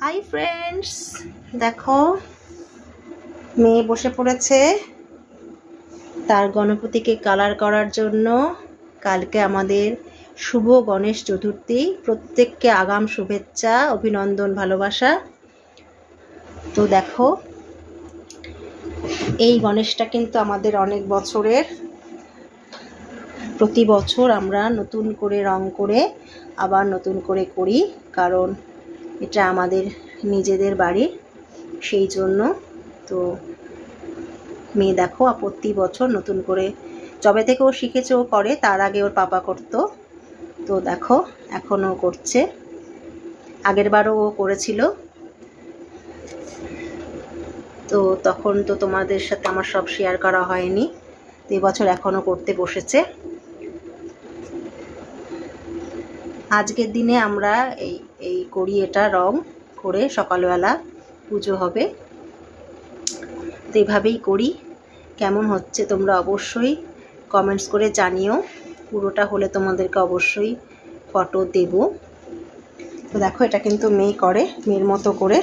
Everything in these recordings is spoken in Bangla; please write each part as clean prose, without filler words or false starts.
হাই ফ্রেন্ডস, দেখো মেয়ে বসে পড়েছে তার গণপতিকে কালার করার জন্য। কালকে আমাদের শুভ গণেশ চতুর্থী। প্রত্যেককে আগাম শুভেচ্ছা, অভিনন্দন, ভালোবাসা। তো দেখো এই গণেশটা কিন্তু আমাদের অনেক বছরের। প্রতি বছর আমরা নতুন করে রং করে আবার নতুন করে করি, কারণ এটা আমাদের নিজেদের বাড়ি, সেই জন্য। তো মেয়ে দেখো প্রতি বছর নতুন করে, যবে থেকে ও শিখেছে ও করে, তার আগে ওর পাপা করতো। তো দেখো এখনও করছে, আগের বারও ও করেছিল। তো তখন তো তোমাদের সাথে আমার সব শেয়ার করা হয়নি। তো এবছর এখনও করতে বসেছে। আজকের দিনে আমরা এই করি, এটা রং করে সকালবেলা পুজো হবে। তো এইভাবেই করি। কেমন হচ্ছে তোমরা অবশ্যই কমেন্টস করে জানিও। পুরোটা হলে তোমাদেরকে অবশ্যই ফটো দেব। তো দেখো এটা কিন্তু মেয়ে করে, মেয়ের মতো করে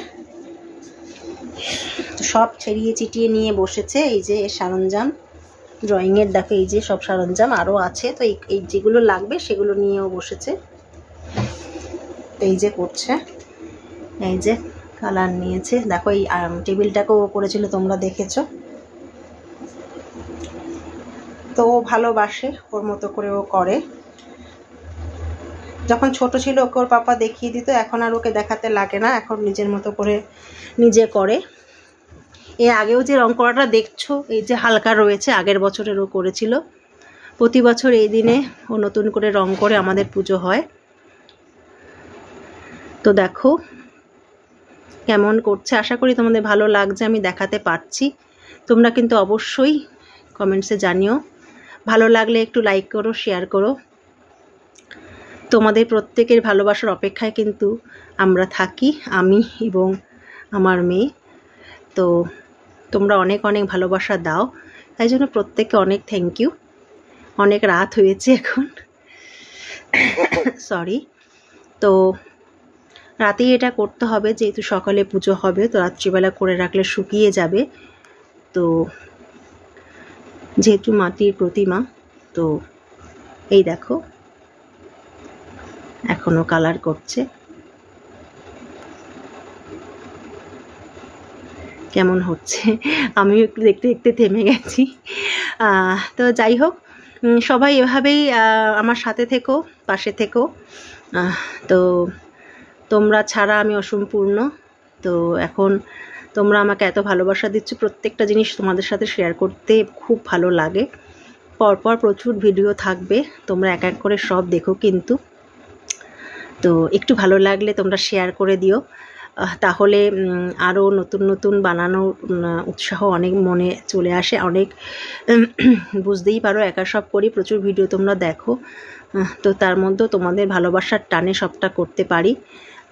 সব ছেড়িয়ে চিটিয়ে নিয়ে বসেছে। এই যে সরঞ্জাম ড্রয়িংয়ের, দেখো এই যে সব সরঞ্জাম আরও আছে। তো এই যেগুলো লাগবে সেগুলো নিয়েও বসেছে। এই যে করছে, এই যে কালার নিয়েছে। দেখো এই টেবিলটাকেও করেছিল, তোমরা দেখেছো। তো ও ভালোবাসে, ওর মতো করে ও করে। যখন ছোট ছিল ওকে ওর পাপা দেখিয়ে দিত, এখন আর ওকে দেখাতে লাগে না, এখন নিজের মতো করে নিজে করে। এর আগেও যে রং করাটা দেখছো, এই যে হালকা রয়েছে, আগের বছরের ও করেছিল। প্রতি বছর এই দিনে ও নতুন করে রং করে আমাদের পুজো হয়। তো দেখো কেমন করছে, আশা করি তোমাদের ভালো লাগছে, আমি দেখাতে পারছি। তোমরা কিন্তু অবশ্যই কমেন্টসে জানিও। ভালো লাগলে একটু লাইক করো, শেয়ার করো। তোমাদের প্রত্যেকের ভালোবাসার অপেক্ষায় কিন্তু আমরা থাকি, আমি এবং আমার মেয়ে। তো তোমরা অনেক অনেক ভালোবাসা দাও, তাই জন্য প্রত্যেককে অনেক থ্যাংক ইউ। অনেক রাত হয়েছে এখন, সরি। তো রাতেই এটা করতে হবে, যেহেতু সকালে পুজো হবে, তো রাত্রিবেলা করে রাখলে শুকিয়ে যাবে। তো যেহেতু মাটির প্রতিমা, তো এই দেখো এখনো কালার করছে। কেমন হচ্ছে আমিও একটু দেখতে দেখতে থেমে গেছি। তো যাই হোক, সবাই এভাবেই আমার সাথে থেকো, পাশে থেকো। তো তোমরা ছাড়া আমি অসম্পূর্ণ। তো এখন তোমরা আমাকে এত ভালোবাসা দিচ্ছ, প্রত্যেকটা জিনিস তোমাদের সাথে শেয়ার করতে খুব ভালো লাগে। পরপর প্রচুর ভিডিও থাকবে, তোমরা এক এক করে সব দেখো কিন্তু। তো একটু ভালো লাগলে তোমরা শেয়ার করে দিও, তাহলে আরও নতুন নতুন বানানোর উৎসাহ অনেক মনে চলে আসে। অনেক বুঝতেই পারো একা সব করি, প্রচুর ভিডিও তোমরা দেখো, তো তার মধ্যেও তোমাদের ভালোবাসার টানে সবটা করতে পারি।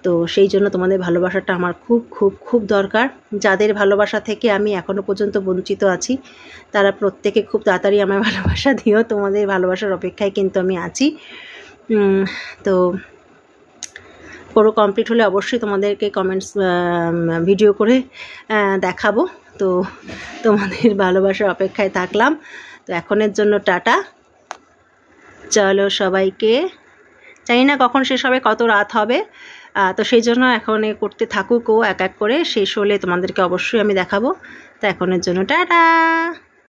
তো সেই জন্য তোমাদের ভালোবাসাটা আমার খুব খুব খুব দরকার। যাদের ভালোবাসা থেকে আমি এখনও পর্যন্ত বঞ্চিত আছি, তারা প্রত্যেকে খুব তাড়াতাড়ি আমার ভালোবাসা দিও। তোমাদের ভালোবাসার অপেক্ষায় কিন্তু আমি আছি। তো পুরো কমপ্লিট হলে অবশ্যই তোমাদেরকে কমেন্টস ভিডিও করে দেখাবো। তো তোমাদের ভালোবাসার অপেক্ষায় থাকলাম। তো এখনের জন্য টাটা। চলো সবাইকে, জানি না কখন শেষ হবে, কত রাত হবে। তো সেই জন্য এখন করতে থাকুক ও এক এক করে, শেষ হলে তোমাদেরকে অবশ্যই আমি দেখাবো। তো এখনের জন্য টাটা।